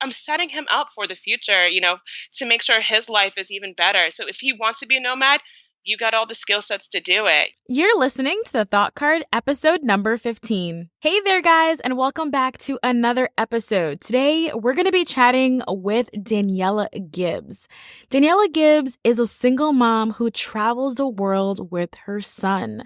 I'm setting him up for the future, to make sure his life is even better. So if he wants to be a nomad, you got all the skill sets to do it. You're listening to the Thought Card, episode number 15. Hey there, guys, and welcome back to another episode. Today, we're going to be chatting with Daniela Gibbs. Daniela Gibbs is a single mom who travels the world with her son.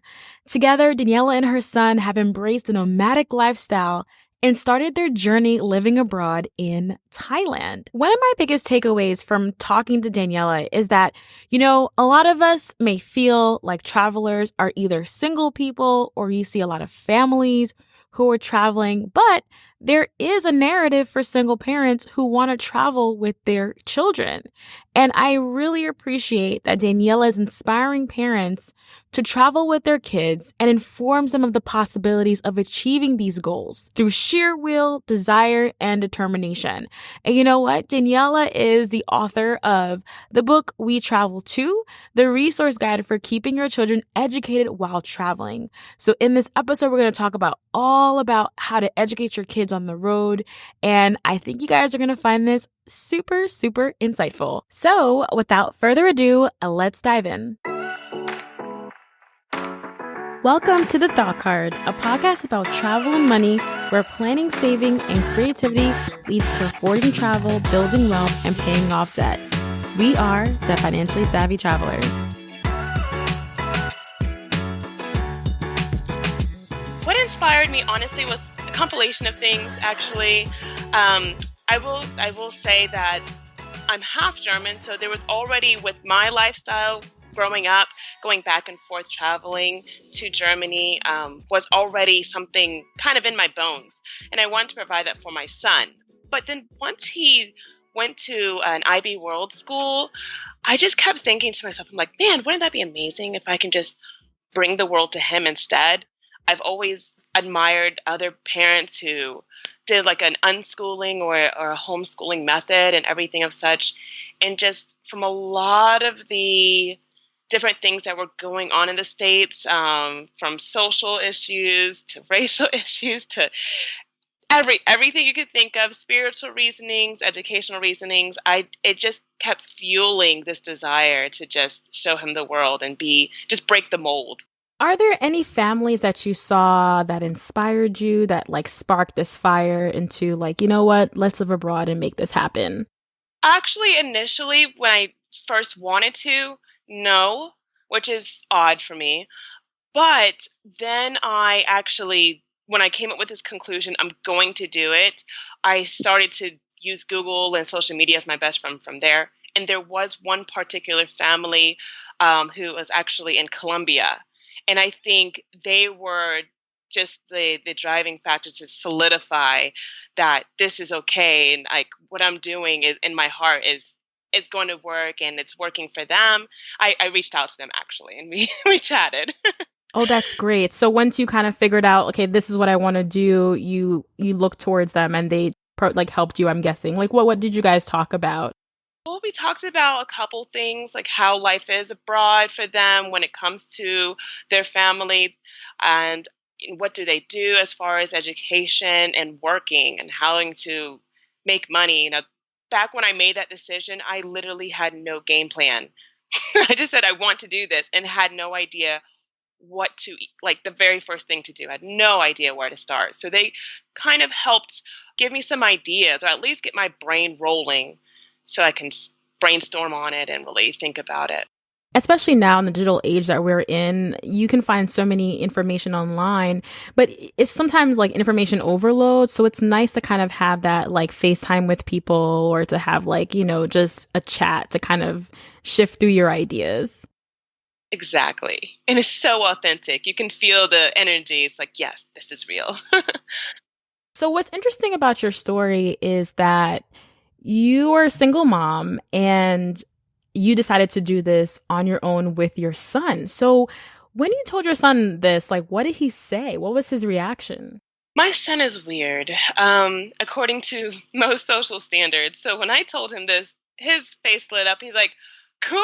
Together, Daniela and her son have embraced a nomadic lifestyle and started their journey living abroad in Thailand. One of my biggest takeaways from talking to Daniela is that, a lot of us may feel like travelers are either single people or you see a lot of families who are traveling, but there is a narrative for single parents who want to travel with their children. And I really appreciate that Daniela is inspiring parents to travel with their kids and informs them of the possibilities of achieving these goals through sheer will, desire, and determination. And you know what? Daniela is the author of the book We Travel To, the resource guide for keeping your children educated while traveling. So in this episode, we're going to talk all about how to educate your kids on the road. And I think you guys are going to find this super, super insightful. So without further ado, let's dive in. Welcome to The Thought Card, a podcast about travel and money, where planning, saving, and creativity leads to affording travel, building wealth, and paying off debt. We are the financially savvy travelers. What inspired me, honestly, was a compilation of things, actually. I will say that I'm half German, so there was already, with my lifestyle growing up, going back and forth traveling to Germany was already something kind of in my bones. And I wanted to provide that for my son. But then once he went to an IB World School, I just kept thinking to myself, I'm like, man, wouldn't that be amazing if I can just bring the world to him instead? I've always admired other parents who did like an unschooling or a homeschooling method and everything of such. And just from a lot of the different things that were going on in the States, from social issues to racial issues to everything you could think of, spiritual reasonings, educational reasonings, it just kept fueling this desire to just show him the world and just break the mold. Are there any families that you saw that inspired you, that like sparked this fire into like, you know what, let's live abroad and make this happen? Actually, initially, when I first wanted to, no, which is odd for me. But then when I came up with this conclusion, I'm going to do it, I started to use Google and social media as my best friend from there. And there was one particular family who was actually in Colombia. And I think they were just the driving factor to solidify that this is okay. And like what I'm doing is in my heart is going to work and it's working for them. I reached out to them actually and we chatted. Oh, that's great. So once you kind of figured out, okay, this is what I want to do, you look towards them and they helped you, I'm guessing. Like what did you guys talk about? Well, we talked about a couple things, like how life is abroad for them when it comes to their family and what do they do as far as education and working and how to make money. Back when I made that decision, I literally had no game plan. I just said, I want to do this and had no idea what to, like the very first thing to do. I had no idea where to start. So they kind of helped give me some ideas or at least get my brain rolling so I can brainstorm on it and really think about it. Especially now in the digital age that we're in, you can find so many information online, but it's sometimes like information overload. So it's nice to kind of have that like FaceTime with people or to have like, just a chat to kind of shift through your ideas. Exactly. And it's so authentic. You can feel the energy. It's like, yes, this is real. So what's interesting about your story is that you are a single mom and you decided to do this on your own with your son. So when you told your son this, like, what did he say? What was his reaction? My son is weird, according to most social standards. So when I told him this, his face lit up. He's like, cool.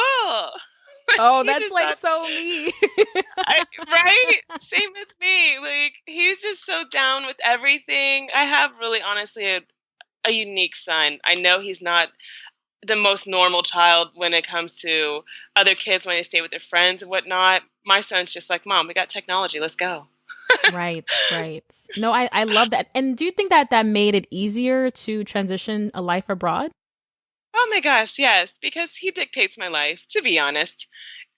Oh, that's like so me. Right? Same with me. Like, he's just so down with everything. I have really, honestly, a unique son. I know he's not the most normal child when it comes to other kids when they stay with their friends and whatnot. My son's just like, Mom, we got technology. Let's go. Right, right. No, I love that. And do you think that that made it easier to transition a life abroad? Oh my gosh, yes, because he dictates my life, to be honest.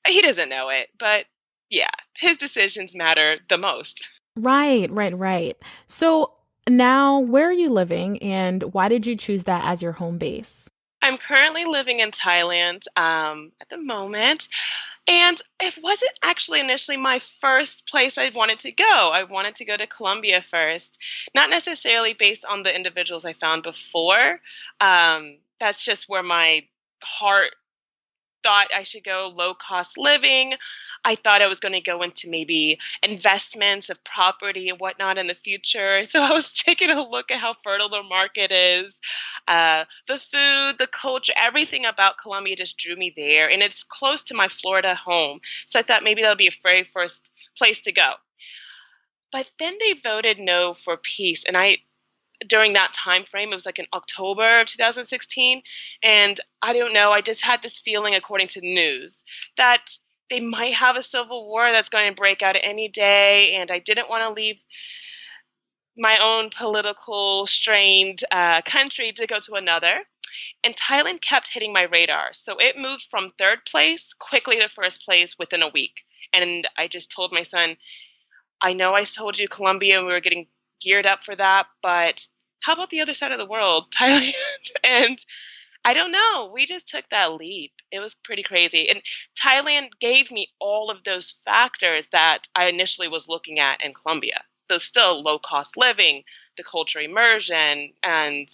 He doesn't know it, but yeah, his decisions matter the most. Right, right, right. So now, where are you living and why did you choose that as your home base? I'm currently living in Thailand at the moment, and it wasn't actually initially my first place I wanted to go. I wanted to go to Colombia first, not necessarily based on the individuals I found before. That's just where my heart thought I should go low cost living. I thought I was going to go into maybe investments of property and whatnot in the future. So I was taking a look at how fertile the market is, the food, the culture, everything about Colombia just drew me there. And it's close to my Florida home. So I thought maybe that would be a very first place to go. But then they voted no for peace. And during that time frame, it was like in October of 2016, and I don't know, I just had this feeling, according to the news, that they might have a civil war that's going to break out any day, and I didn't want to leave my own political strained country to go to another. And Thailand kept hitting my radar, so it moved from third place quickly to first place within a week. And I just told my son, I know I told you Colombia and we were getting geared up for that, but how about the other side of the world, Thailand? And I don't know. We just took that leap. It was pretty crazy. And Thailand gave me all of those factors that I initially was looking at in Colombia. There's still low cost living, the cultural immersion, and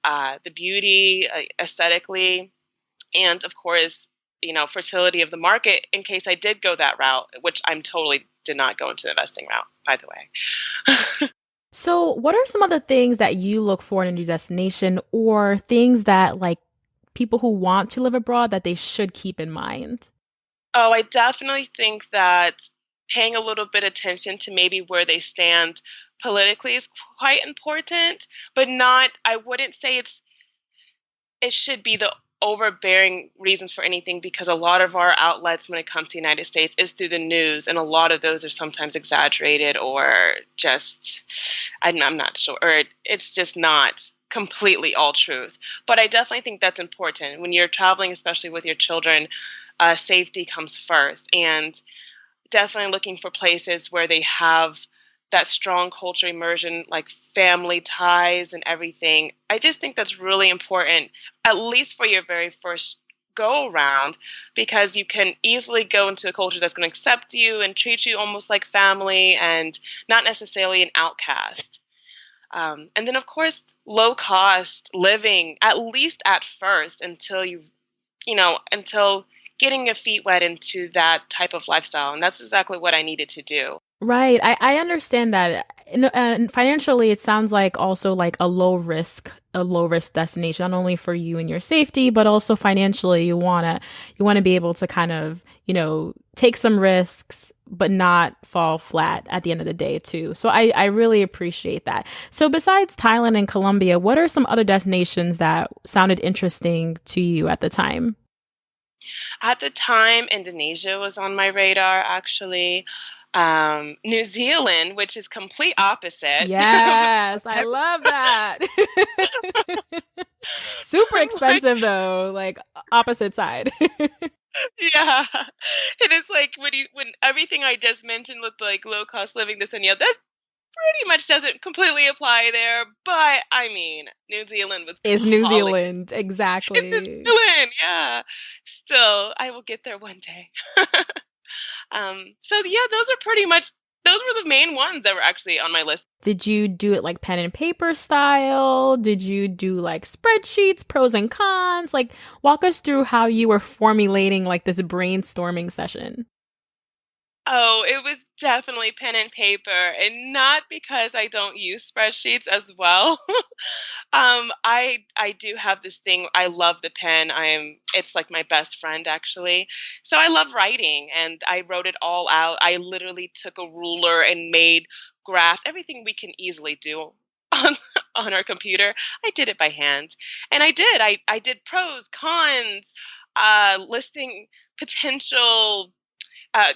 the beauty aesthetically, and of course, fertility of the market in case I did go that route, which I'm totally did not go into the investing route, by the way. So, what are some of the things that you look for in a new destination or things that like people who want to live abroad that they should keep in mind? Oh, I definitely think that paying a little bit attention to maybe where they stand politically is quite important, but not, I wouldn't say it should be the overbearing reasons for anything, because a lot of our outlets when it comes to the United States is through the news, and a lot of those are sometimes exaggerated or just I'm not sure, or it's just not completely all truth. But I definitely think that's important when you're traveling, especially with your children. Safety comes first, and definitely looking for places where they have that strong culture immersion, like family ties and everything. I just think that's really important, at least for your very first go around, because you can easily go into a culture that's going to accept you and treat you almost like family and not necessarily an outcast. And then, of course, low cost living, at least at first, until until getting your feet wet into that type of lifestyle. And that's exactly what I needed to do. Right. I understand that. And financially, it sounds like also like a low risk destination, not only for you and your safety, but also financially, you want to be able to kind of, take some risks, but not fall flat at the end of the day too. So I really appreciate that. So besides Thailand and Colombia, what are some other destinations that sounded interesting to you at the time? At the time, Indonesia was on my radar, actually. New Zealand, which is complete opposite. Yes, I love that. Super expensive though, like opposite side. Yeah, it is like when everything I just mentioned with like low cost living, this and the other, that pretty much doesn't completely apply there. But I mean, New Zealand was Is New calling. Zealand, It's New exactly. Zealand, yeah. Still, I will get there one day. So yeah, those were the main ones that were actually on my list. Did you do it like pen and paper style? Did you do like spreadsheets, pros and cons? Like walk us through how you were formulating like this brainstorming session. Oh, it was definitely pen and paper, and not because I don't use spreadsheets as well. I do have this thing. I love the pen. It's like my best friend actually. So I love writing, and I wrote it all out. I literally took a ruler and made graphs, everything we can easily do on on our computer. I did it by hand. And I did. I did pros, cons, listing potential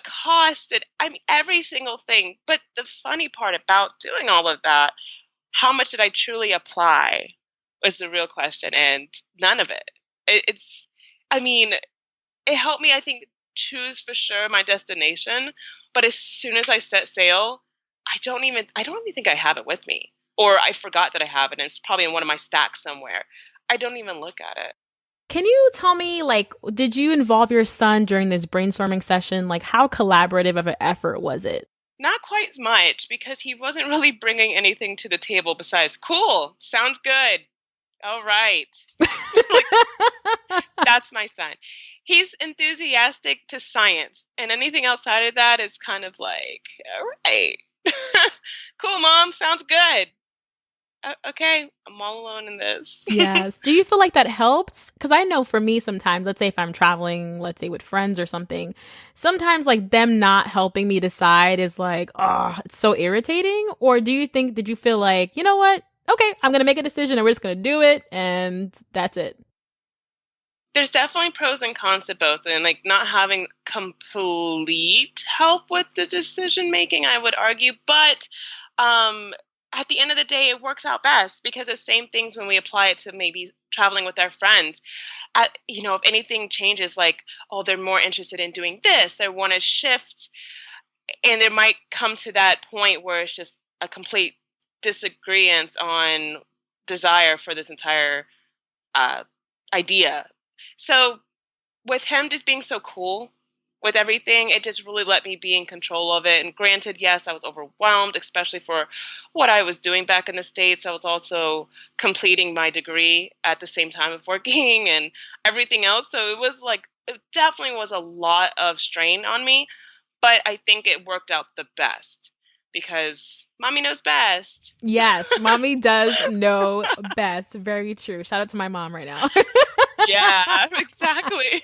cost, and I mean every single thing. But the funny part about doing all of that, how much did I truly apply, was the real question, and none of it. It's, I mean, it helped me, I think, choose for sure my destination. But as soon as I set sail, I don't even think I have it with me, or I forgot that I have it, and it's probably in one of my stacks somewhere. I don't even look at it. Can you tell me, like, did you involve your son during this brainstorming session? Like, how collaborative of an effort was it? Not quite as much, because he wasn't really bringing anything to the table besides, cool, sounds good. All right. Like, that's my son. He's enthusiastic to science, and anything outside of that is kind of like, all right. Cool, mom, sounds good. Okay, I'm all alone in this. Yes. Do you feel like that helps? Because I know for me sometimes, let's say if I'm traveling, let's say with friends or something, sometimes like them not helping me decide is like, oh, it's so irritating. Or did you feel like, you know what? Okay, I'm going to make a decision and we're just going to do it and that's it. There's definitely pros and cons to both, and like not having complete help with the decision making, I would argue. But at the end of the day, it works out best, because the same things when we apply it to maybe traveling with our friends. If anything changes, like, oh, they're more interested in doing this, they want to shift, and it might come to that point where it's just a complete disagreement on desire for this entire idea. So with him just being so cool with everything, it just really let me be in control of it. And granted, yes, I was overwhelmed, especially for what I was doing back in the States. I was also completing my degree at the same time of working and everything else. So it definitely was a lot of strain on me, but I think it worked out the best, because mommy knows best. Yes, mommy does know best. Very true. Shout out to my mom right now. Yeah, exactly.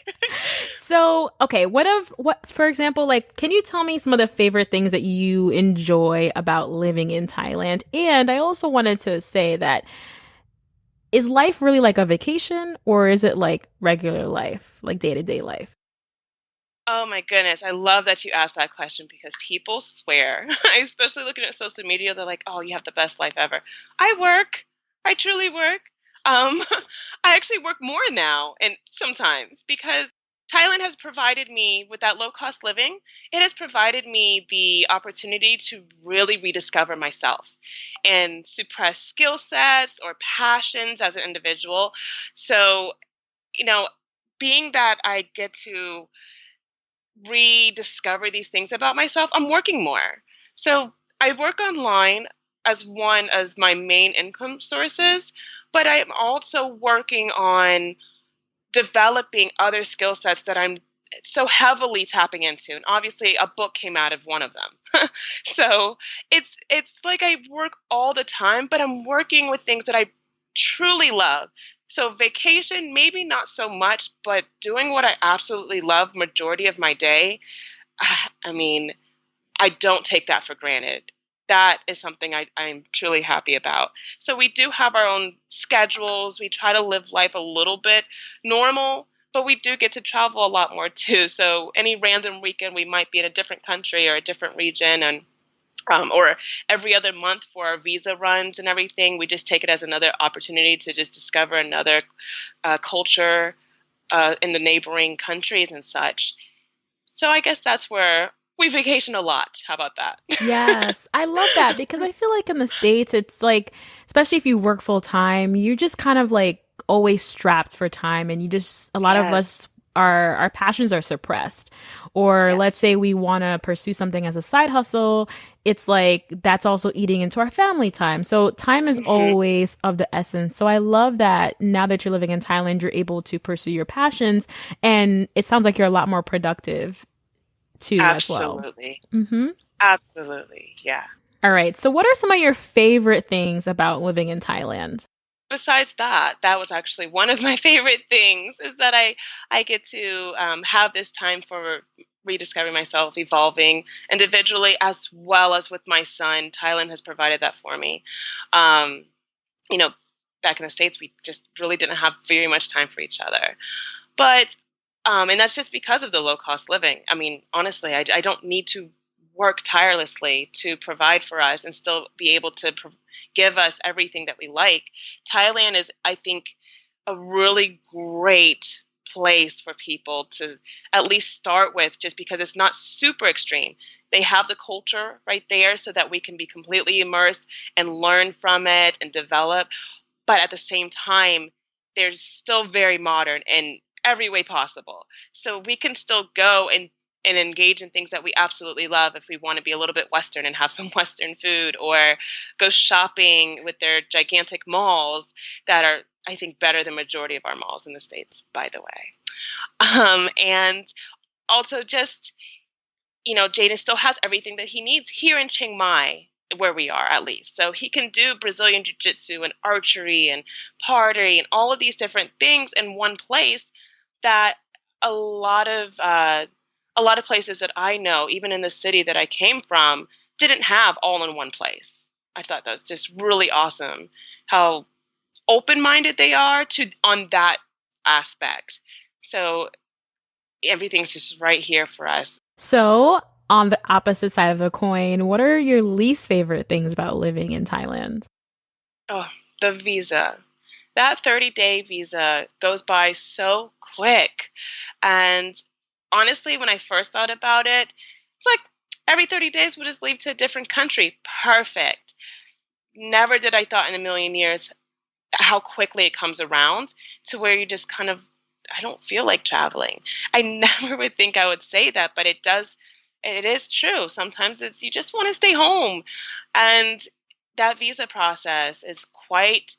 So, okay, for example, like, can you tell me some of the favorite things that you enjoy about living in Thailand? And I also wanted to say that, is life really like a vacation, or is it like regular life, like day-to-day life? Oh my goodness. I love that you asked that question, because people swear, especially looking at social media, they're like, oh, you have the best life ever. I work. I truly work. I actually work more now, and sometimes, because Thailand has provided me with that low cost living. It has provided me the opportunity to really rediscover myself and suppress skill sets or passions as an individual. So, being that I get to rediscover these things about myself, I'm working more. So I work online as one of my main income sources, but I'm also working on developing other skill sets that I'm so heavily tapping into. And obviously a book came out of one of them. So it's like I work all the time, but I'm working with things that I truly love. So vacation, maybe not so much, but doing what I absolutely love majority of my day, I mean, I don't take that for granted. That is something I'm truly happy about. So we do have our own schedules. We try to live life a little bit normal, but we do get to travel a lot more too. So any random weekend, we might be in a different country or a different region, and or every other month for our visa runs and everything. We just take it as another opportunity to just discover another culture in the neighboring countries and such. So I guess that's where we vacation a lot. How about that? Yes, I love that, because I feel like in the States, it's like, especially if you work full time, you're just kind of like always strapped for time, and a lot of us, our passions are suppressed. Or let's say we want to pursue something as a side hustle, it's like that's also eating into our family time. So time is always of the essence. So I love that now that you're living in Thailand, you're able to pursue your passions, and it sounds like you're a lot more productive too. Absolutely. As well. Absolutely. Yeah. All right. So what are some of your favorite things about living in Thailand? Besides that, that was actually one of my favorite things, is that I get to have this time for rediscovering myself, evolving individually as well as with my son. Thailand has provided that for me. back in the States, we just really didn't have very much time for each other. But, and that's just because of the low cost living. I mean, honestly, I don't need to work tirelessly to provide for us and still be able to give us everything that we like. Thailand is, I think, a really great place for people to at least start with, just because it's not super extreme. They have the culture right there so that we can be completely immersed and learn from it and develop. But at the same time, they're still very modern in every way possible. So we can still go and engage in things that we absolutely love if we want to be a little bit Western and have some Western food, or go shopping with their gigantic malls that are, I think, better than majority of our malls in the States, by the way. And also just, Jaden still has everything that he needs here in Chiang Mai, where we are at least. So he can do Brazilian Jiu-Jitsu and archery and pottery and all of these different things in one place that a lot of places that I know, even in the city that I came from, didn't have all in one place. I thought that was just really awesome how open-minded they are on that aspect. So everything's just right here for us. So on the opposite side of the coin, what are your least favorite things about living in Thailand? Oh, the visa. That 30-day visa goes by so quick. And honestly, when I first thought about it, it's like every 30 days we'll just leave to a different country. Perfect. Never did I thought in a million years how quickly it comes around to where you just kind of, I don't feel like traveling. I never would think I would say that, but it does. It is true. Sometimes it's you just want to stay home. And that visa process is quite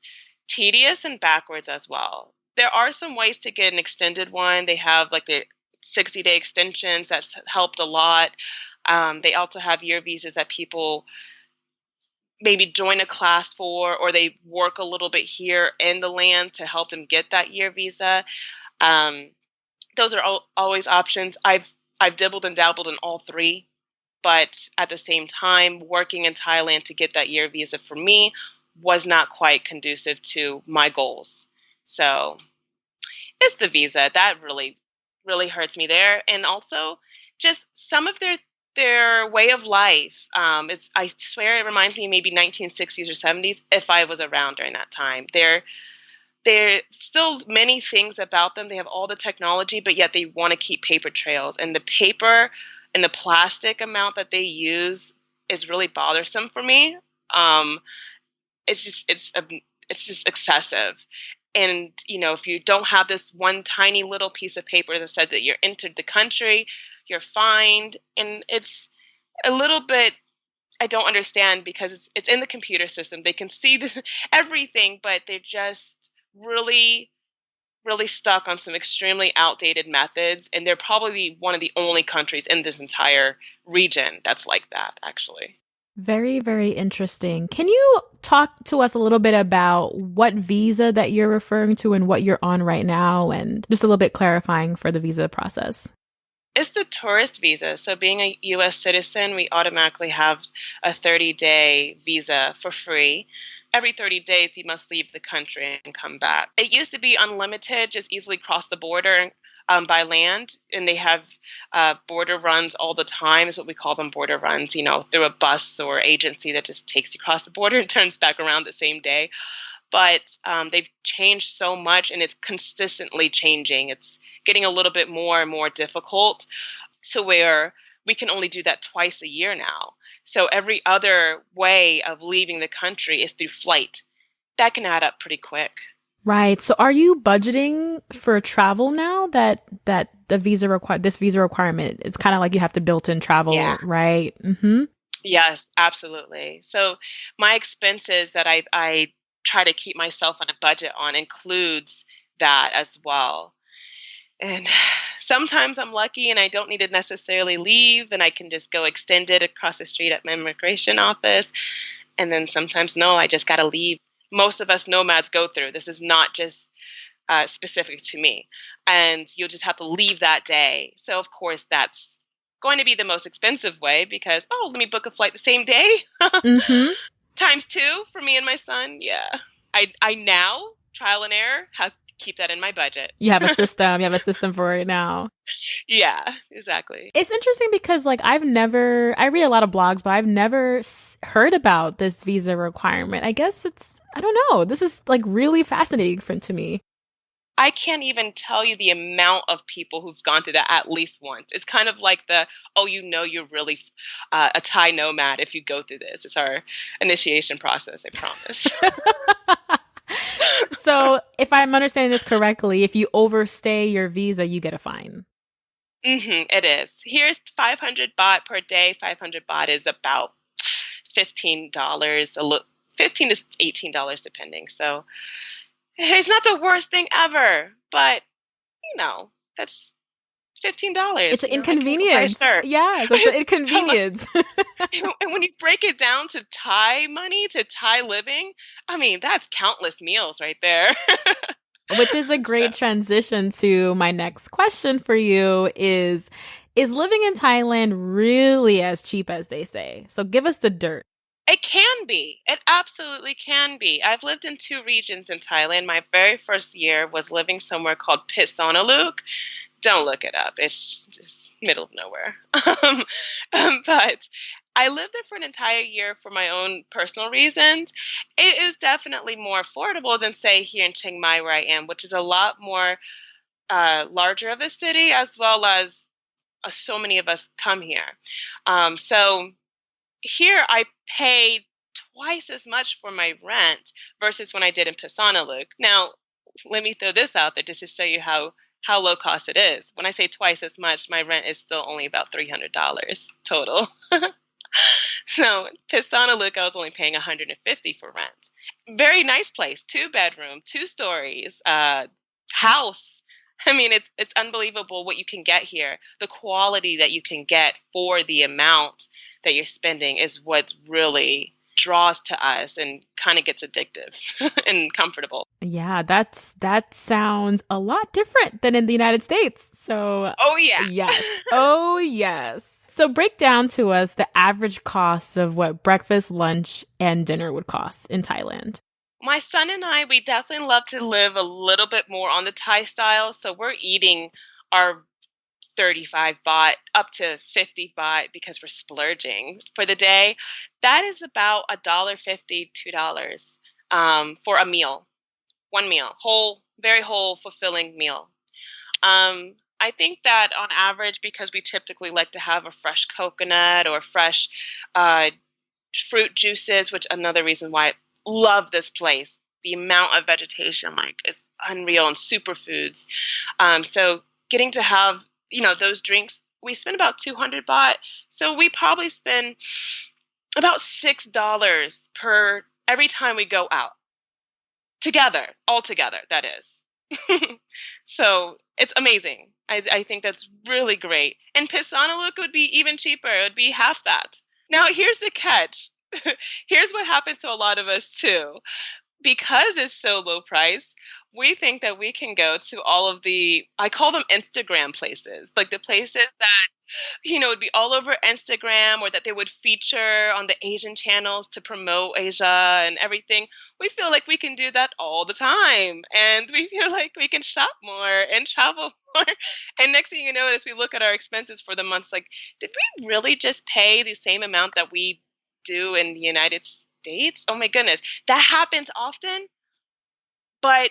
tedious and backwards as well. There are some ways to get an extended one. They have like the 60-day extensions. That's helped a lot. They also have year visas that people maybe join a class for, or they work a little bit here in the land to help them get that year visa. Those are always options. I've dibbled and dabbled in all three, but at the same time, working in Thailand to get that year visa for me was not quite conducive to my goals. So it's the visa that really, really hurts me there, and also just some of their way of life. I swear it reminds me maybe 1960s or 70s if I was around during that time. There still many things about them. They have all the technology, but yet they want to keep paper trails. And the paper and the plastic amount that they use is really bothersome for me. It's just excessive. And, if you don't have this one tiny little piece of paper that said that you're entered the country, you're fined. And it's a little bit, I don't understand, because it's in the computer system. They can see everything, but they're just really, really stuck on some extremely outdated methods. And they're probably one of the only countries in this entire region that's like that, actually. Very, very interesting. Can you talk to us a little bit about what visa that you're referring to and what you're on right now, and just a little bit clarifying for the visa process? It's the tourist visa. So being a U.S. citizen, we automatically have a 30-day visa for free. Every 30 days, you must leave the country and come back. It used to be unlimited, just easily cross the border by land, and they have border runs all the time, is what we call them, border runs, through a bus or agency that just takes you across the border and turns back around the same day. But they've changed so much, and it's consistently changing. It's getting a little bit more and more difficult to where we can only do that twice a year now. So every other way of leaving the country is through flight. That can add up pretty quick. Right. So are you budgeting for travel now that the visa this visa requirement, it's kind of like you have to built in travel, Yeah. Right? Mm-hmm. Yes, absolutely. So my expenses that I try to keep myself on a budget on includes that as well. And sometimes I'm lucky and I don't need to necessarily leave, and I can just go extended across the street at my immigration office. And then sometimes, no, I just got to leave. Most of us nomads go through. This is not just specific to me. And you'll just have to leave that day. So, of course, that's going to be the most expensive way because, let me book a flight the same day. Mm-hmm. Times 2 for me and my son. Yeah. I now, trial and error, have to keep that in my budget. You have a system. You have a system for it now. Yeah, exactly. It's interesting because like I read a lot of blogs, but I've never heard about this visa requirement. I guess I don't know. This is like really fascinating to me. I can't even tell you the amount of people who've gone through that at least once. It's kind of like you're really a Thai nomad if you go through this. It's our initiation process, I promise. So if I'm understanding this correctly, if you overstay your visa, you get a fine. It is. Here's 500 baht per day. 500 baht is about $15, 15 to $18 depending. So it's not the worst thing ever, but that's $15. It's an inconvenience. Yes, it's an inconvenience. And when you break it down to Thai money, to Thai living, I mean, that's countless meals right there. Which is a great transition to my next question for you is living in Thailand really as cheap as they say? So give us the dirt. It can be. It absolutely can be. I've lived in 2 regions in Thailand. My very first year was living somewhere called Phitsanulok. Don't look it up. It's just middle of nowhere. But I lived there for an entire year for my own personal reasons. It is definitely more affordable than, say, here in Chiang Mai where I am, which is a lot more larger of a city, as well as so many of us come here. So here I pay twice as much for my rent versus when I did in Phitsanulok. Now, let me throw this out there just to show you how low cost it is. When I say twice as much, my rent is still only about $300 total. So Phitsanulok, I was only paying $150 for rent. Very nice place, 2-bedroom, 2 stories, house. I mean, it's unbelievable what you can get here. The quality that you can get for the amount that you're spending is what really draws to us and kind of gets addictive and comfortable. Yeah, that sounds a lot different than in the United States. So, oh yeah. Yes. Oh yes. So break down to us the average cost of what breakfast, lunch, and dinner would cost in Thailand. My son and I, we definitely love to live a little bit more on the Thai style. So we're eating our 35 baht up to 50 baht because we're splurging for the day. That is about $1.50, $2 for a meal. One meal. Very whole, fulfilling meal. I think that on average, because we typically like to have a fresh coconut or fresh fruit juices, which another reason why I love this place. The amount of vegetation, is unreal, and superfoods. So getting to have, those drinks, we spend about 200 baht. So we probably spend about $6 per every time we go out. All together, that is. So it's amazing. I think that's really great. And Phitsanulok would be even cheaper. It would be half that. Now, here's the catch. Here's what happens to a lot of us, too. Because it's so low price, we think that we can go to all of I call them Instagram places, like the places that, would be all over Instagram or that they would feature on the Asian channels to promote Asia and everything. We feel like we can do that all the time. And we feel like we can shop more and travel more. And next thing you know, as we look at our expenses for the months, did we really just pay the same amount that we do in the United States? Oh my goodness. That happens often, but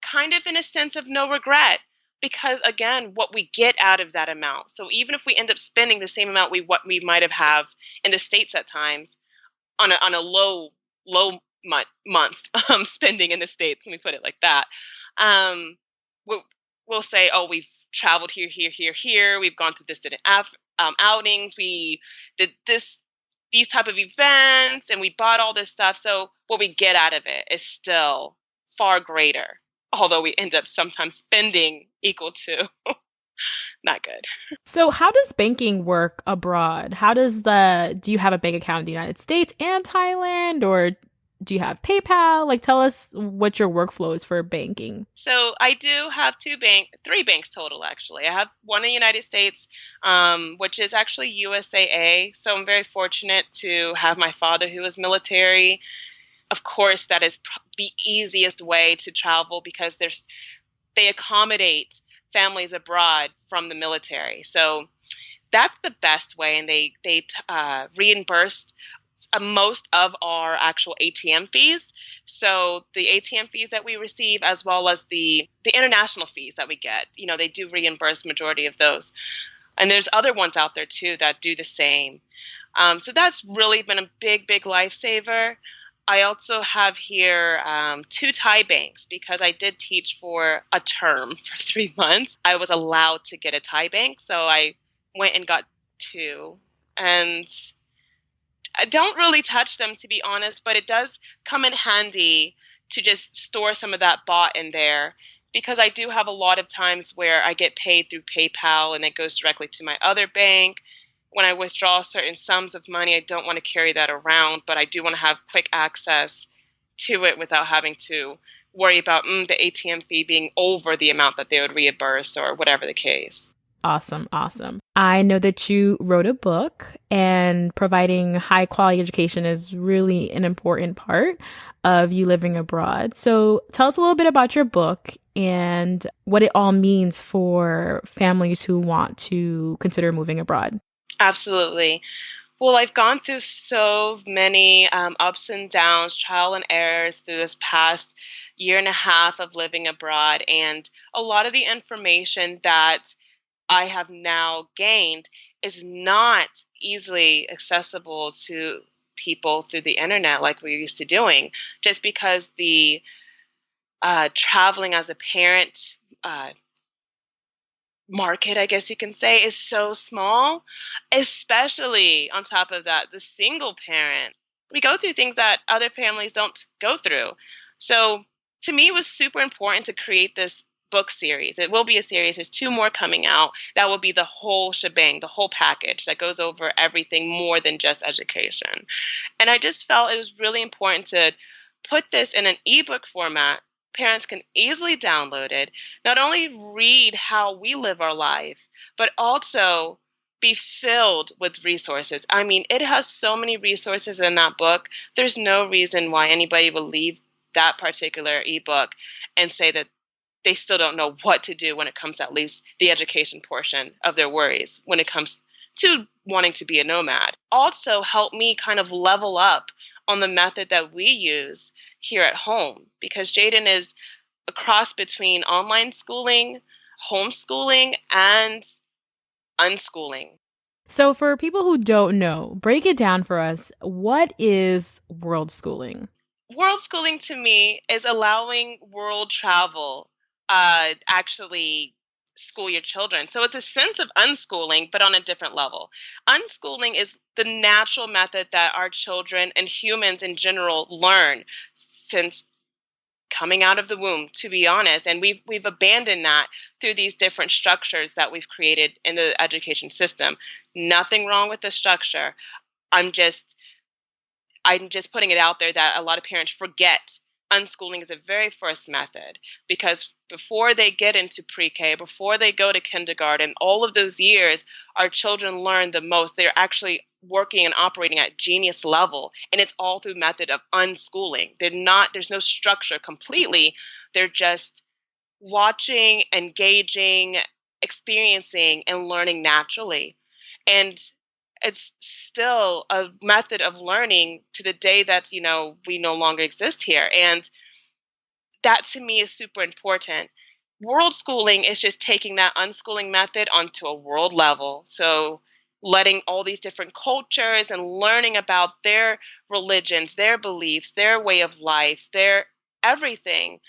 kind of in a sense of no regret. Because again, what we get out of that amount. So even if we end up spending the same amount what we might have in the States at times on a low month spending in the States, let me put it like that. We'll say, oh, we've traveled here. We've gone to distant outings. We did these type of events, and we bought all this stuff. So what we get out of it is still far greater. Although we end up sometimes spending equal to not good. So how does banking work abroad? Do you have a bank account in the United States and Thailand, or do you have PayPal? Tell us what your workflow is for banking. So I do have 3 banks total, actually. I have one in the United States, which is actually USAA. So I'm very fortunate to have my father, who was military, of course, that is the easiest way to travel because they accommodate families abroad from the military. So that's the best way, and they reimbursed most of our actual ATM fees. So the ATM fees that we receive, as well as the international fees that we get, they do reimburse majority of those. And there's other ones out there too that do the same. So that's really been a big, big lifesaver. I also have here 2 Thai banks because I did teach for a term for 3 months. I was allowed to get a Thai bank, so I went and got 2. And I don't really touch them, to be honest, but it does come in handy to just store some of that baht in there, because I do have a lot of times where I get paid through PayPal and it goes directly to my other bank. When I withdraw certain sums of money, I don't want to carry that around, but I do want to have quick access to it without having to worry about the ATM fee being over the amount that they would reimburse or whatever the case. Awesome. Awesome. I know that you wrote a book, and providing high quality education is really an important part of you living abroad. So tell us a little bit about your book and what it all means for families who want to consider moving abroad. Absolutely. Well, I've gone through so many ups and downs, trial and errors through this past year and a half of living abroad. And a lot of the information that I have now gained is not easily accessible to people through the internet like we're used to doing, just because the traveling as a parent market, I guess you can say, is so small, especially on top of that, the single parent. We go through things that other families don't go through. So to me, it was super important to create this book series. It will be a series. There's 2 more coming out. That will be the whole shebang, the whole package that goes over everything more than just education. And I just felt it was really important to put this in an ebook format. Parents can easily download it, not only read how we live our life, but also be filled with resources. I mean, it has so many resources in that book. There's no reason why anybody will leave that particular ebook and say that they still don't know what to do when it comes to at least the education portion of their worries when it comes to wanting to be a nomad. Also help me kind of level up on the method that we use here at home, because Jaden is a cross between online schooling, homeschooling, and unschooling. So for people who don't know, break it down for us. What is world schooling? World schooling to me is allowing world travel, actually school your children. So it's a sense of unschooling, but on a different level. Unschooling is the natural method that our children and humans in general learn since coming out of the womb, to be honest. And we've abandoned that through these different structures that we've created in the education system. Nothing wrong with the structure. I'm just putting it out there that a lot of parents forget unschooling is the very first method, because before they get into pre-K, before they go to kindergarten, all of those years, our children learn the most. They're actually working and operating at genius level, and it's all through method of unschooling. There's no structure completely. They're just watching, engaging, experiencing, and learning naturally. And it's still a method of learning to the day that, we no longer exist here. And that to me is super important. World schooling is just taking that unschooling method onto a world level. So letting all these different cultures and learning about their religions, their beliefs, their way of life, their everything,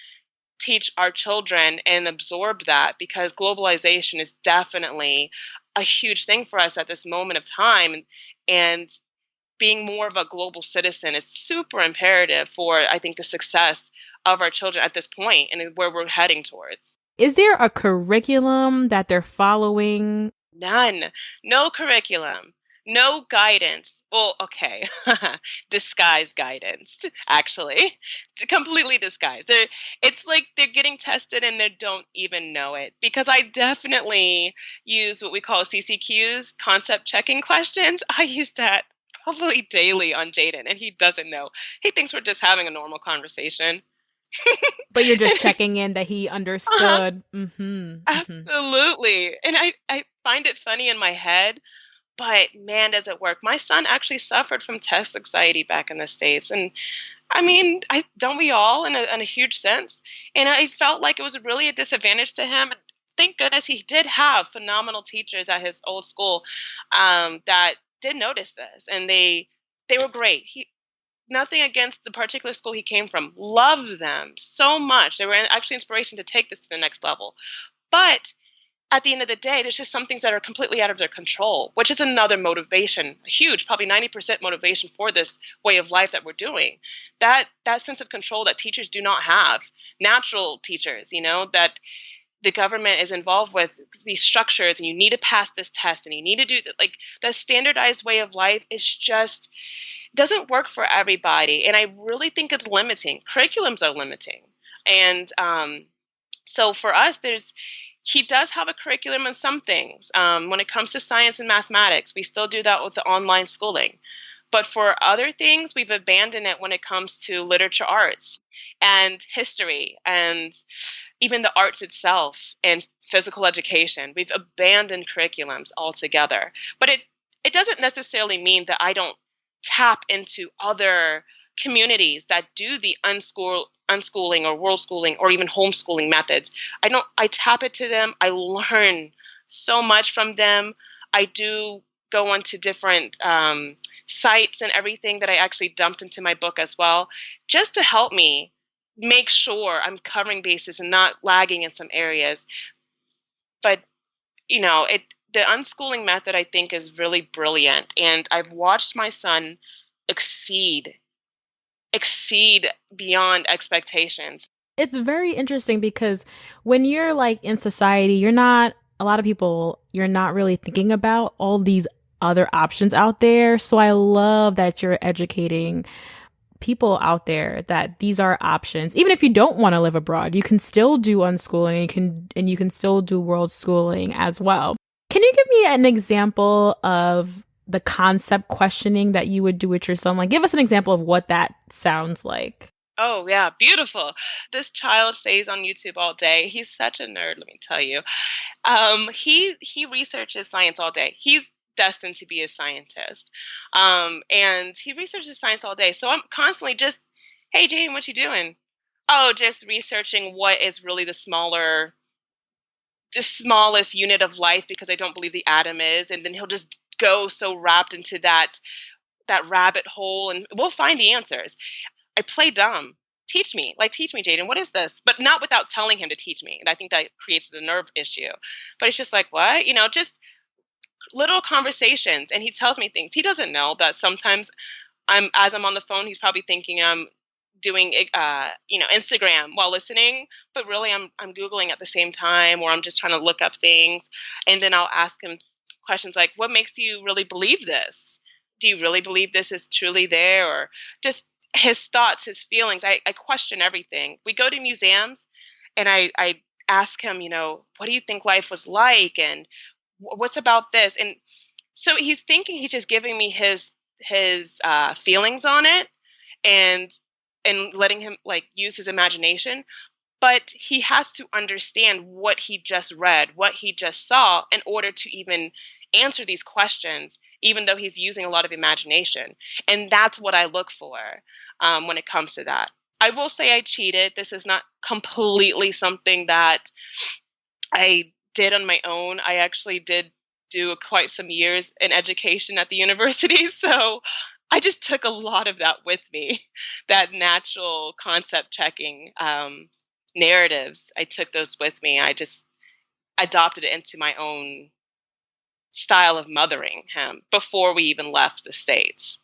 teach our children and absorb that, because globalization is definitely a huge thing for us at this moment of time. And being more of a global citizen is super imperative for, I think, the success of our children at this point and where we're heading towards. Is there a curriculum that they're following? None. No curriculum. No guidance. Well, okay. Disguised guidance, actually. Completely disguised. It's like they're getting tested and they don't even know it. Because I definitely use what we call CCQs, concept checking questions. I use that probably daily on Jaden, and he doesn't know. He thinks we're just having a normal conversation. But you're just checking in that he Uh-huh. understood. Absolutely. And I find it funny in my head, but man, does it work. My son actually suffered from test anxiety back in the States. And I mean, I don't we all in a huge sense. And I felt like it was really a disadvantage to him. And thank goodness he did have phenomenal teachers at his old school that did notice this, and they were great. He Nothing against the particular school he came from. Loved them so much. They were actually inspiration to take this to the next level. But at the end of the day, there's just some things that are completely out of their control, which is another motivation, a huge, probably 90% motivation for this way of life that we're doing. That sense of control that teachers do not have, natural teachers, that the government is involved with these structures, and you need to pass this test, and you need to do that. Like that standardized way of life is just doesn't work for everybody, and I really think it's limiting. Curriculums are limiting, and so for us, he does have a curriculum in some things. When it comes to science and mathematics, we still do that with the online schooling. But for other things, we've abandoned it when it comes to literature arts and history and even the arts itself and physical education. We've abandoned curriculums altogether. But it doesn't necessarily mean that I don't tap into other communities that do the unschooling or world schooling or even homeschooling methods. I tap into them. I learn so much from them. I do go onto different sites and everything that I actually dumped into my book as well, just to help me make sure I'm covering bases and not lagging in some areas. But the unschooling method, I think, is really brilliant, and I've watched my son exceed beyond expectations. It's very interesting because when you're like in society, you're not really thinking about all these other options out there. So I love that you're educating people out there that these are options. Even if you don't want to live abroad, you can still do unschooling and you can still do world schooling as well. Can you give me an example of the concept questioning that you would do with your son? Like, give us an example of what that sounds like. Oh, yeah, beautiful. This child stays on YouTube all day. He's such a nerd, let me tell you. He researches science all day. He's destined to be a scientist. And he researches science all day. So I'm constantly just, hey, Jaden, what you doing? Oh, just researching what is really the smallest unit of life, because I don't believe the atom is. And then he'll just go so wrapped into that rabbit hole, and we'll find the answers. I play dumb. Teach me, Jaden, what is this? But not without telling him to teach me. And I think that creates the nerve issue. But it's just like, what? Just little conversations. And he tells me things. He doesn't know that sometimes as I'm on the phone, he's probably thinking I'm doing, Instagram while listening. But really, I'm Googling at the same time, or I'm just trying to look up things. And then I'll ask him questions like, what makes you really believe this? Do you really believe this is truly there? Or just his thoughts, his feelings. I question everything. We go to museums, and I ask him, what do you think life was like? And what's about this? And so he's thinking he's just giving me his feelings on it, and letting him like use his imagination. But he has to understand what he just read, what he just saw, in order to even answer these questions, even though he's using a lot of imagination. And that's what I look for when it comes to that. I will say I cheated. This is not completely something that I did on my own. I actually did do quite some years in education at the university. So I just took a lot of that with me, that natural concept checking narratives. I took those with me. I just adopted it into my own style of mothering him before we even left the States.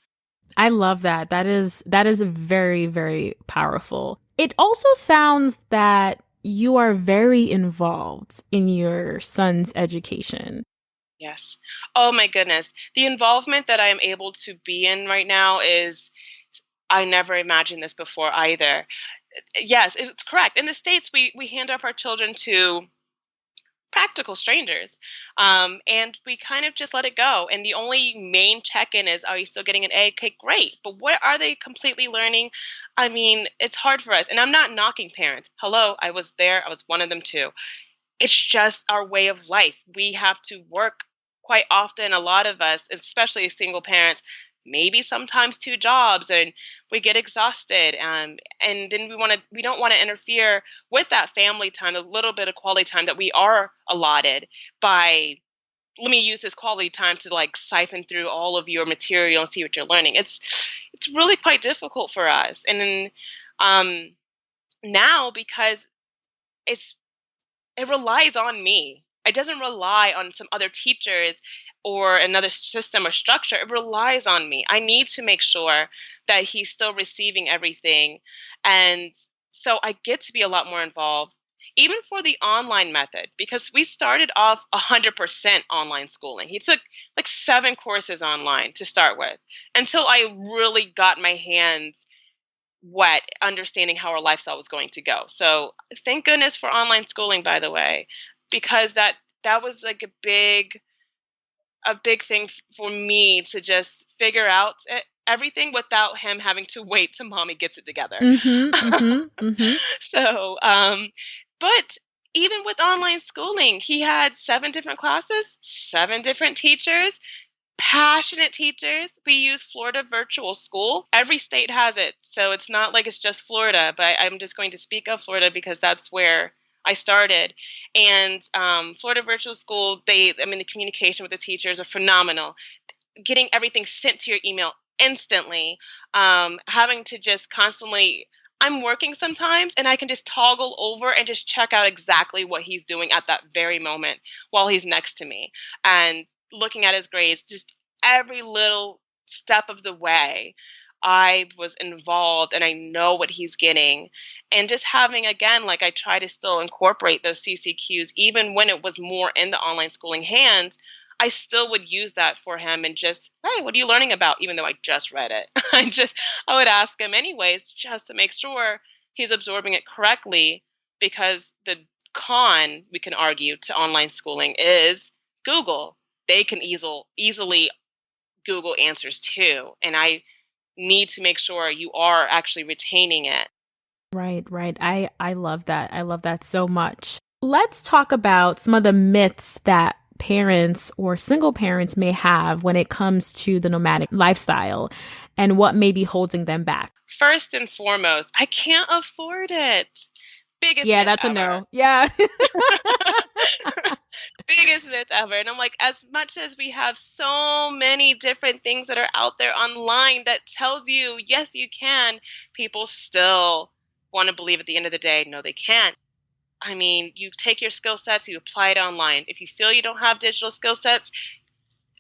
I love that. That is very, very powerful. It also sounds that you are very involved in your son's education. Yes. Oh my goodness. The involvement that I am able to be in right now is, I never imagined this before either. Yes, it's correct. In the States, we hand off our children to practical strangers. And we kind of just let it go. And the only main check-in is, are you still getting an A? Okay, great. But what are they completely learning? I mean, it's hard for us. And I'm not knocking parents. Hello, I was there. I was one of them too. It's just our way of life. We have to work quite often. A lot of us, especially single parents, maybe sometimes two jobs, and we get exhausted. And then we don't want to interfere with that family time, a little bit of quality time that we are allotted by. Let me use this quality time to like siphon through all of your material and see what you're learning. It's really quite difficult for us. And then now, because it relies on me. It doesn't rely on some other teachers or another system or structure. It relies on me. I need to make sure that he's still receiving everything. And so I get to be a lot more involved, even for the online method, because we started off 100% online schooling. He took like 7 courses online to start with until I really got my hands wet understanding how our lifestyle was going to go. So thank goodness for online schooling, by the way, because that was like a big thing for me to just figure out everything without him having to wait till mommy gets it together. So, but even with online schooling, he had 7 different classes, 7 different teachers, passionate teachers. We use Florida Virtual School. Every state has it, so it's not like it's just Florida, but I'm just going to speak of Florida because that's where I started. And Florida Virtual School, the communication with the teachers are phenomenal. Getting everything sent to your email instantly, having to just constantly, I'm working sometimes and I can just toggle over and just check out exactly what he's doing at that very moment while he's next to me. And looking at his grades, just every little step of the way, I was involved and I know what he's getting. And just having, again, like I try to still incorporate those CCQs, even when it was more in the online schooling hands, I still would use that for him and just, hey, what are you learning about? Even though I just read it, I would ask him anyways, just to make sure he's absorbing it correctly, because the con, we can argue, to online schooling is Google. They can easily Google answers too. And I need to make sure you are actually retaining it. Right. I love that. I love that so much. Let's talk about some of the myths that parents or single parents may have when it comes to the nomadic lifestyle and what may be holding them back. First and foremost, I can't afford it. Biggest myth that's ever. A no. Yeah. Biggest myth ever. And I'm like, as much as we have so many different things that are out there online that tells you, yes, you can, people still want to believe at the end of the day, no, they can't. I mean, you take your skill sets, you apply it online. If you feel you don't have digital skill sets,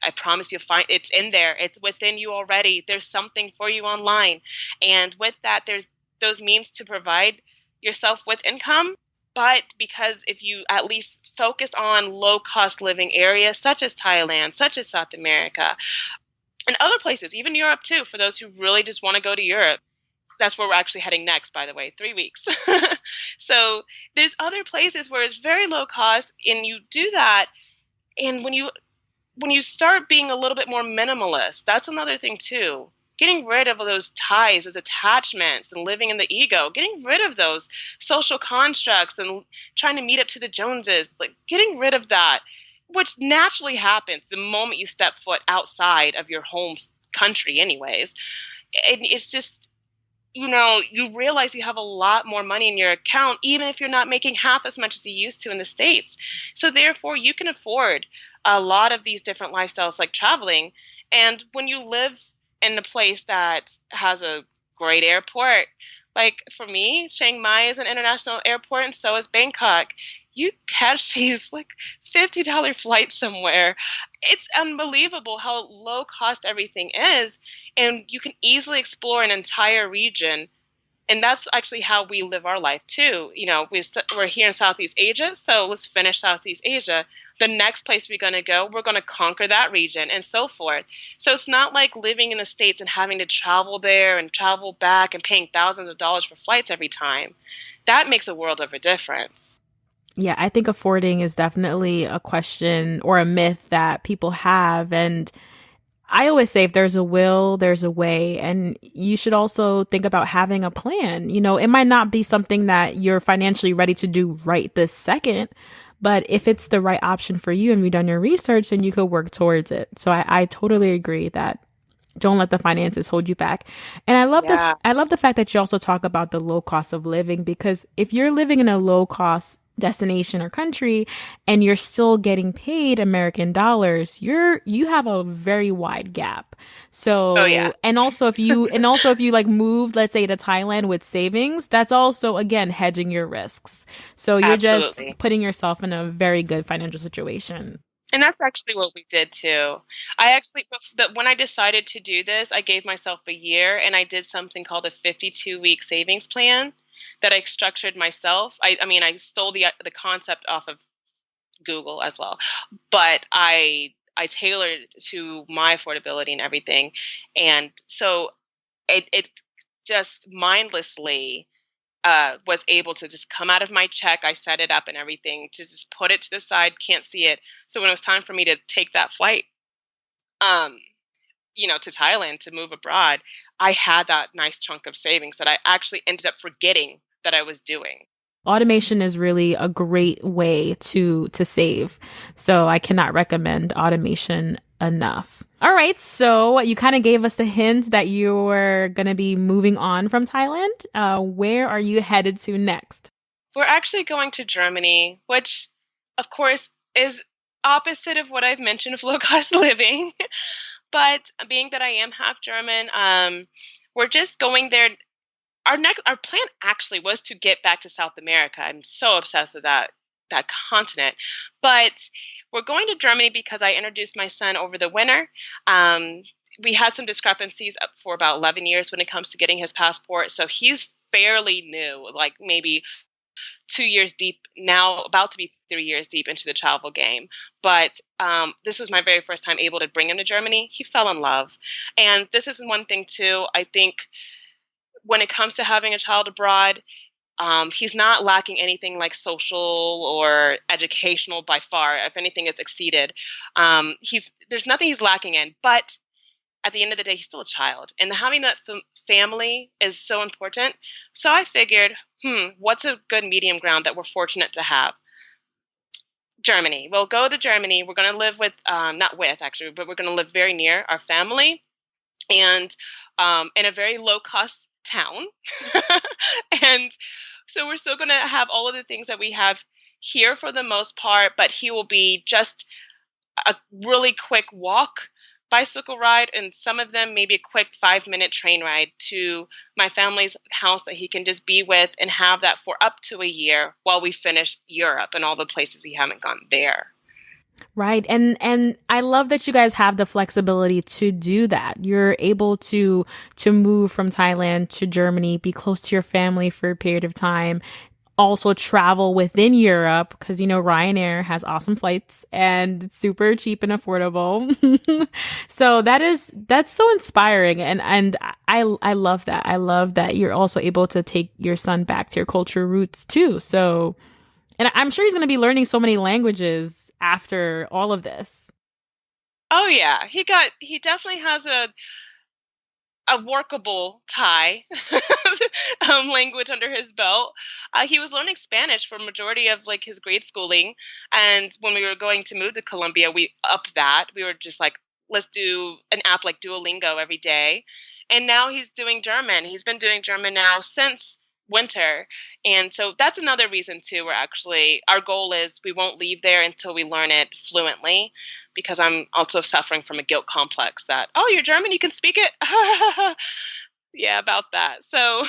I promise you'll find it's in there. It's within you already. There's something for you online. And with that, there's those means to provide yourself with income. But because if you at least focus on low-cost living areas such as Thailand, such as South America, and other places, even Europe too, for those who really just want to go to Europe. That's where we're actually heading next, by the way, 3 weeks. So there's other places where it's very low cost, and you do that. And when you start being a little bit more minimalist, that's another thing too. Getting rid of those ties, those attachments, and living in the ego, getting rid of those social constructs and trying to meet up to the Joneses, like getting rid of that, which naturally happens the moment you step foot outside of your home country anyways. And it's just, you realize you have a lot more money in your account, even if you're not making half as much as you used to in the States. So therefore, you can afford a lot of these different lifestyles like traveling. And when you live in a place that has a great airport, like for me, Chiang Mai is an international airport and so is Bangkok. You catch these like $50 flights somewhere. It's unbelievable how low cost everything is. And you can easily explore an entire region. And that's actually how we live our life too. We're here in Southeast Asia, so let's finish Southeast Asia. The next place we're going to go, we're going to conquer that region and so forth. So it's not like living in the States and having to travel there and travel back and paying thousands of dollars for flights every time. That makes a world of a difference. Yeah, I think affording is definitely a question or a myth that people have. And I always say if there's a will, there's a way. And you should also think about having a plan. You know, it might not be something that you're financially ready to do right this second, but if it's the right option for you and you've done your research, then you could work towards it. So I totally agree that don't let the finances hold you back. And Yeah, I love the fact that you also talk about the low cost of living, because if you're living in a low cost destination or country and you're still getting paid American dollars, you have a very wide gap. oh yeah, So, and also if you like moved, let's say to Thailand with savings, that's also again hedging your risks. So you're just absolutely. putting yourself in a very good financial situation. And that's actually what we did too. I actually, when I decided to do this, I gave myself a year and I did something called a 52-week savings plan that I structured myself. I mean, I stole the concept off of Google as well, but I tailored it to my affordability and everything. And so it just mindlessly was able to just come out of my check. I set it up and everything to just put it to the side, can't see it. So when it was time for me to take that flight, um, to Thailand to move abroad, I had that nice chunk of savings that I actually ended up forgetting that I was doing. Automation is really a great way to save. So I cannot recommend automation enough. All right, so you kind of gave us the hint that you were going to be moving on from Thailand. Where are you headed to next? We're actually going to Germany, which, of course, is opposite of what I've mentioned of low cost living. But being that I am half German, we're just going there. Our plan actually was to get back to South America. I'm so obsessed with that continent. But we're going to Germany because I introduced my son over the winter. Um, we had some discrepancies up for about 11 years when it comes to getting his passport. So he's fairly new, like maybe 2 years deep now, about to be 3 years deep into the travel game. But this was my very first time able to bring him to Germany. He fell in love. And this is one thing, too. I think when it comes to having a child abroad, he's not lacking anything like social or educational by far. If anything, it's exceeded. There's nothing he's lacking in, but at the end of the day, he's still a child, and having that family is so important. So I figured, what's a good medium ground that we're fortunate to have? Germany. We'll go to Germany. We're going to live with, not with actually, but we're going to live very near our family and in a very low cost town. And so we're still going to have all of the things that we have here for the most part, but he will be just a really quick walk, bicycle ride, and some of them maybe a quick 5-minute train ride to my family's house that he can just be with and have that for up to a year while we finish Europe and all the places we haven't gone there. Right. And I love that you guys have the flexibility to do that. You're able to move from Thailand to Germany, be close to your family for a period of time, also travel within Europe because you know Ryanair has awesome flights and it's super cheap and affordable. So that's so inspiring and I love that. I love that you're also able to take your son back to your culture roots too. So and I'm sure he's going to be learning so many languages after all of this. Oh yeah, he definitely has a workable Thai language under his belt. He was learning Spanish for majority of like his grade schooling, and when we were going to move to Colombia, we upped that. We were just like, let's do an app like Duolingo every day, and now he's doing German. He's been doing German now since winter, and so that's another reason too. We're actually our goal is we won't leave there until we learn it fluently because I'm also suffering from a guilt complex that, oh, you're German, you can speak it. Yeah, about that. So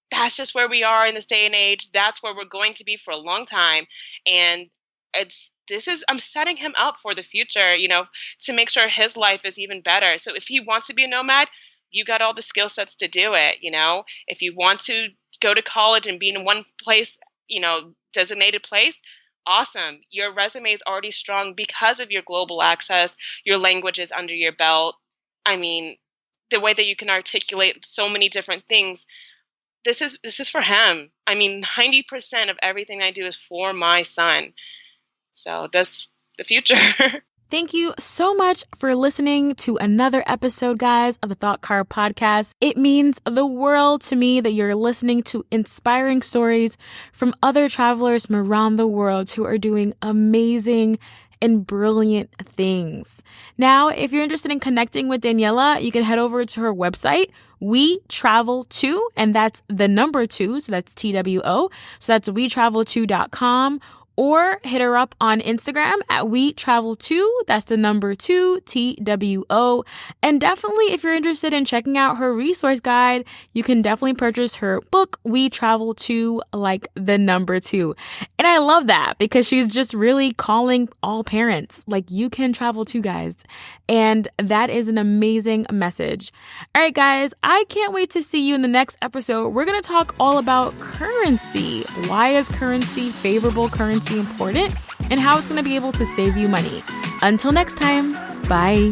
that's just where we are in this day and age. That's where we're going to be for a long time. And I'm setting him up for the future, to make sure his life is even better. So if he wants to be a nomad, you got all the skill sets to do it. If you want to go to college and be in one place, designated place, awesome. Your resume is already strong because of your global access, your language is under your belt. I mean, the way that you can articulate so many different things this is for him. I mean, 90% of everything I do is for my son. So that's the future. Thank you so much for listening to another episode, guys, of the Thought Card Podcast. It means the world to me that you're listening to inspiring stories from other travelers from around the world who are doing amazing and brilliant things. Now, if you're interested in connecting with Daniela, you can head over to her website, We Travel To, and that's the number 2, so that's TWO. So that's wetravel2.com. Or hit her up on Instagram at WeTravel2, that's the number 2, TWO. And definitely, if you're interested in checking out her resource guide, you can definitely purchase her book, We Travel To, like the number 2. And I love that because she's just really calling all parents, like you can travel too, guys. And that is an amazing message. All right, guys, I can't wait to see you in the next episode. We're going to talk all about currency. Why is currency, favorable currency, important, and how it's going to be able to save you money. Until next time, bye.